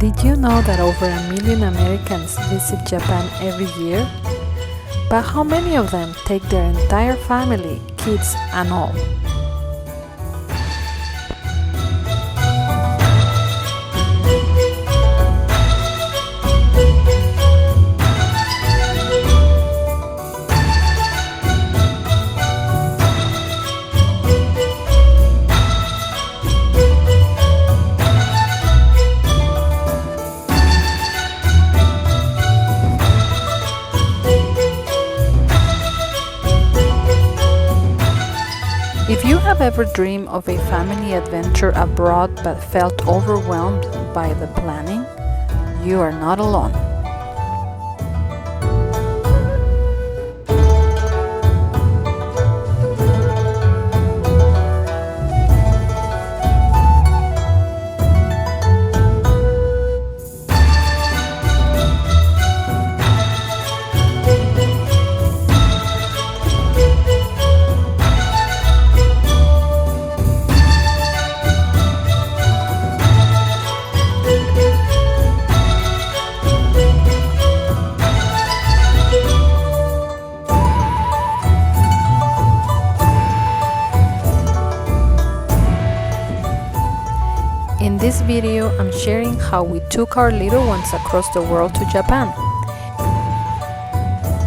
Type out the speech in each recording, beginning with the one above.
Did you know that over 1 million Americans visit Japan every year? But how many of them take their entire family, kids and all? If you have ever dreamed of a family adventure abroad but felt overwhelmed by the planning, you are not alone. In this video, I'm sharing how we took our little ones across the world to Japan.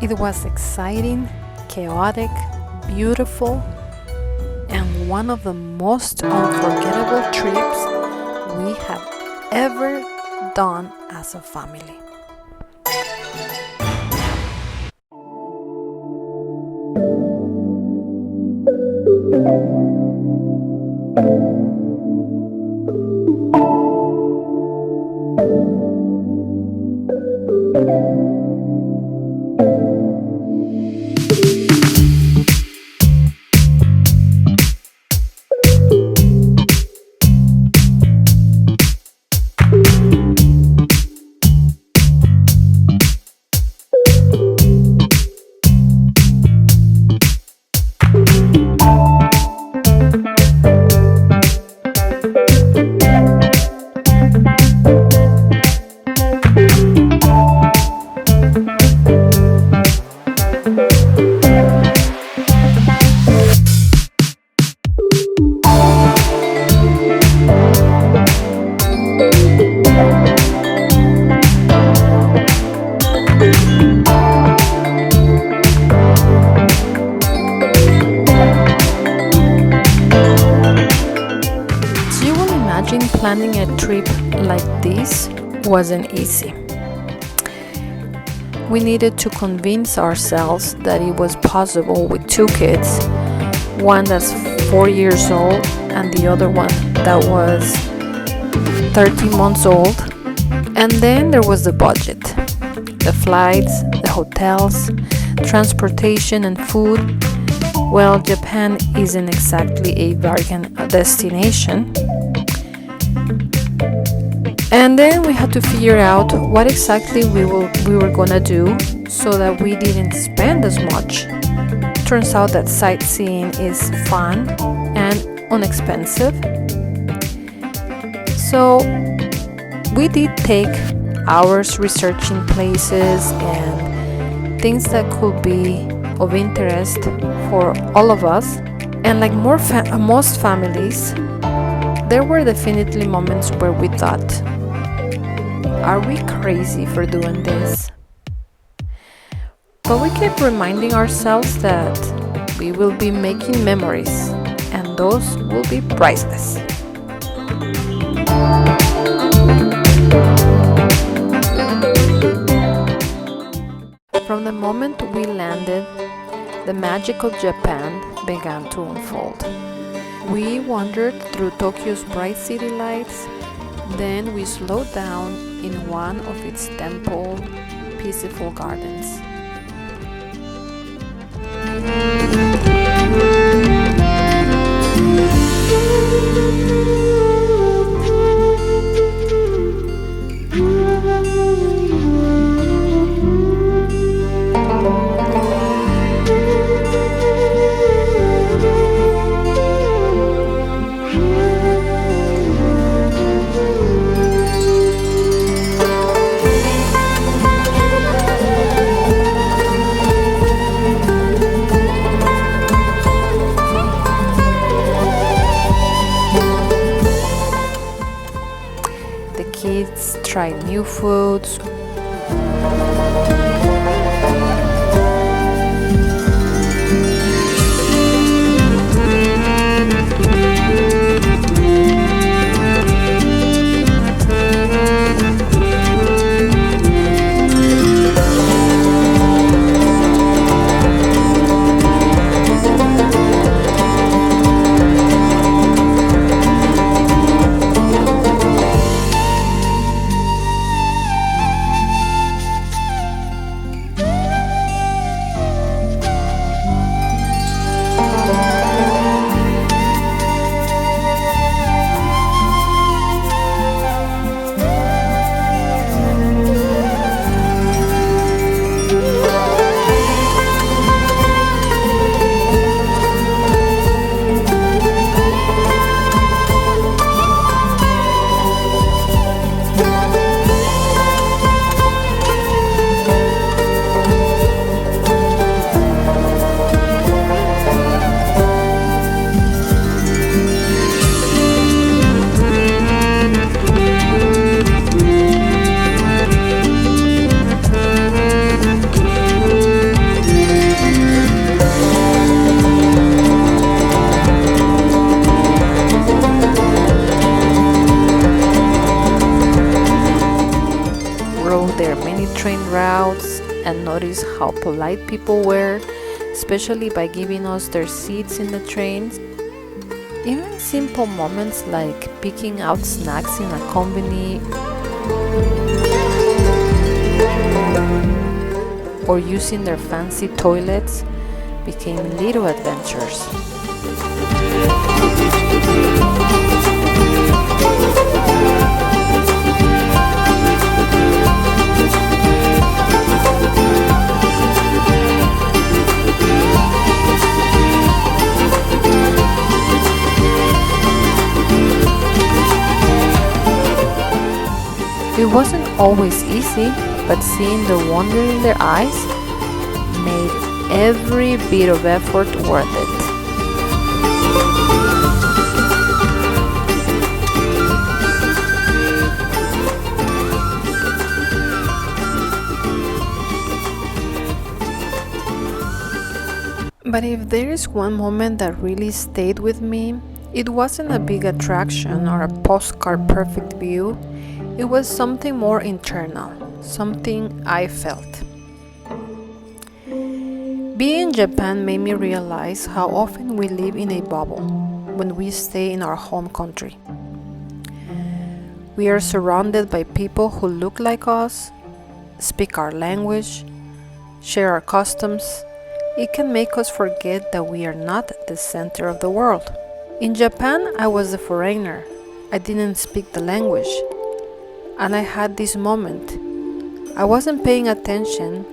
It was exciting, chaotic, beautiful, and one of the most unforgettable trips we have ever done as a family. Planning a trip like this wasn't easy. We needed to convince ourselves that it was possible with 2 kids, one that's 4 years old and the other one that was 13 months old. And then there was the budget, the flights, the hotels, transportation and food. Well, Japan isn't exactly a bargain destination. And then we had to figure out what exactly we were gonna do so that we didn't spend as much. Turns out that sightseeing is fun and inexpensive. So we did take hours researching places and things that could be of interest for all of us. And like most families, there were definitely moments where we thought, are we crazy for doing this? But we kept reminding ourselves that we will be making memories, and those will be priceless. From the moment we landed, the magic of Japan began to unfold. We wandered through Tokyo's bright city lights. Then we slowed down in one of its temple, peaceful gardens. kids try new foods. Rode their many train routes and noticed how polite people were, especially by giving us their seats in the trains. Even simple moments like picking out snacks in a convenience or using their fancy toilets became little adventures. It wasn't always easy, but seeing the wonder in their eyes made every bit of effort worth it. But if there is one moment that really stayed with me, it wasn't a big attraction or a postcard perfect view. It was something more internal, something I felt. Being in Japan made me realize how often we live in a bubble when we stay in our home country. We are surrounded by people who look like us, speak our language, share our customs. It can make us forget that we are not the center of the world. In Japan, I was a foreigner. I didn't speak the language. And I had this moment. I wasn't paying attention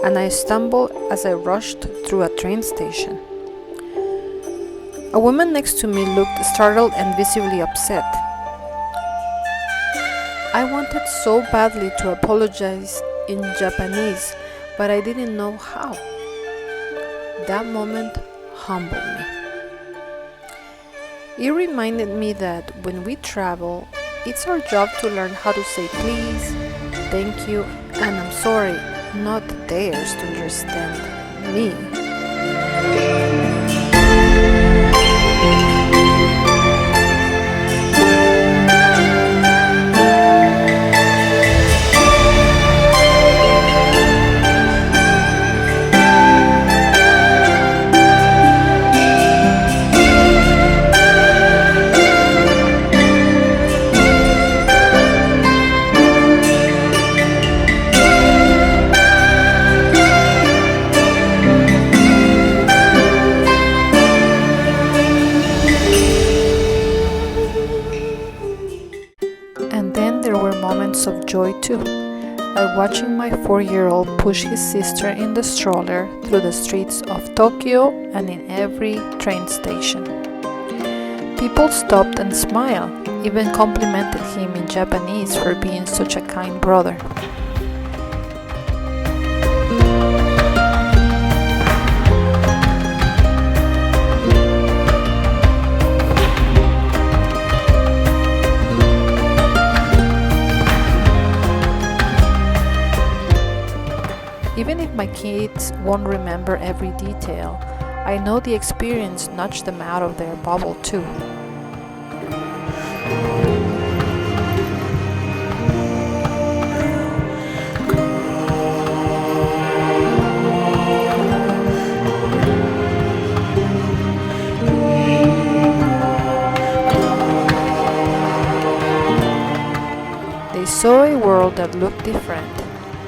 and I stumbled as I rushed through a train station. A woman next to me looked startled and visibly upset. I wanted so badly to apologize in Japanese, but I didn't know how. That moment humbled me. It reminded me that when we travel, it's our job to learn how to say please, thank you, and I'm sorry, not theirs to understand me. And then there were moments of joy too, like watching my 4-year-old push his sister in the stroller through the streets of Tokyo and in every train station. People stopped and smiled, even complimented him in Japanese for being such a kind brother. Even if my kids won't remember every detail, I know the experience nudged them out of their bubble too. They saw a world that looked different,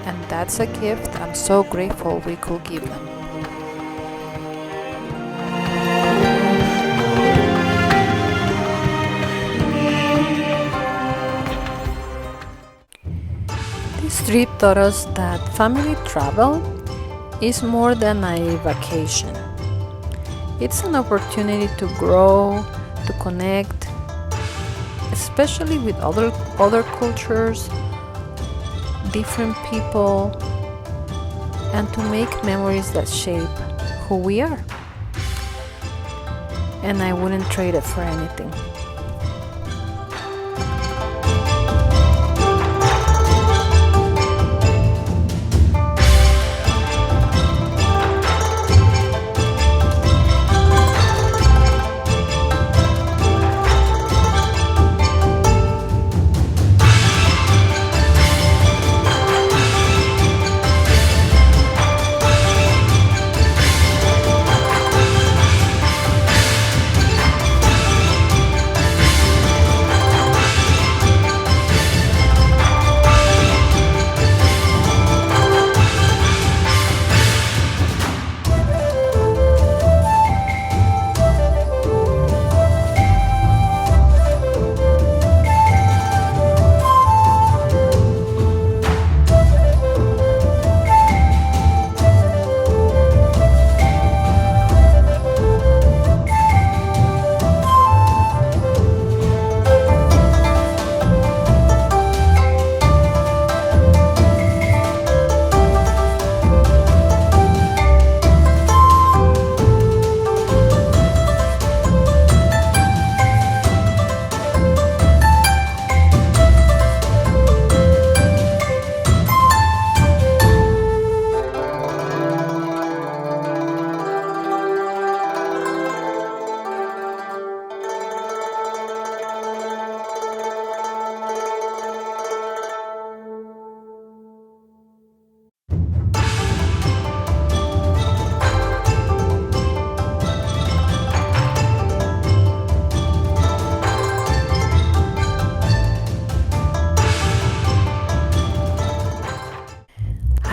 and that's a gift I'm so grateful we could give them. This trip taught us that family travel is more than a vacation. It's an opportunity to grow, to connect, especially with other cultures, different people, and to make memories that shape who we are. And I wouldn't trade it for anything.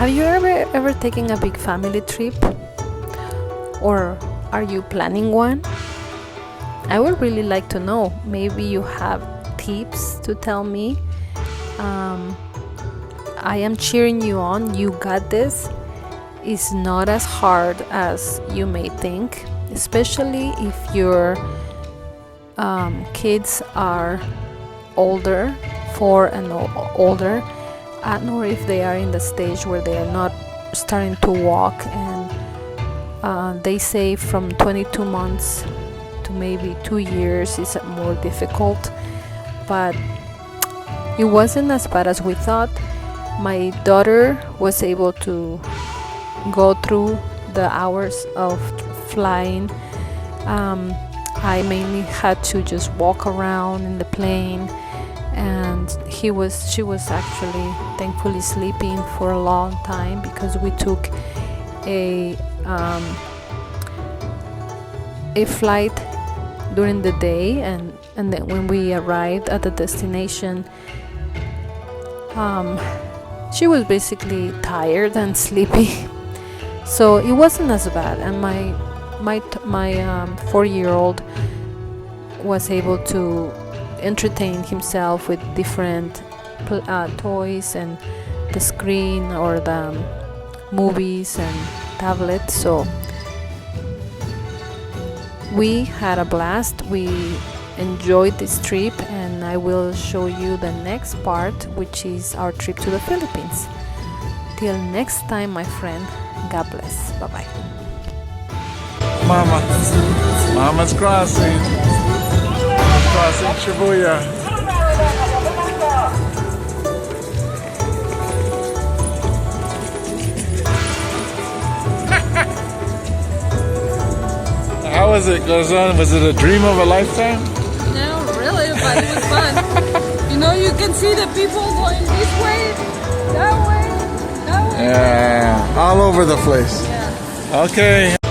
Have you ever taken a big family trip? Or are you planning one? I would really like to know. Maybe you have tips to tell me. I am cheering you on. You got this. It's not as hard as you may think, especially if your kids are older, 4 and older, or if they are in the stage where they are not starting to walk, and they say from 22 months to maybe 2 years is more difficult, but it wasn't as bad as we thought. My daughter was able to go through the hours of flying. I mainly had to just walk around in the plane, and she was actually thankfully sleeping for a long time because we took a flight during the day, and then when we arrived at the destination, she was basically tired and sleepy, so it wasn't as bad. And my 4-year-old was able to entertain himself with different toys and the screen or the movies and tablets. So we had a blast. We enjoyed this trip, and I will show you the next part, which is our trip to the Philippines. Till next time, my friend, God bless. Bye bye. Mama's crossing. Crossing Shibuya. was it, Corazon? Was it a dream of a lifetime? No, really, but it was fun. You know, you can see the people going this way, that way, that way. Yeah, all over the place. Yeah. Okay.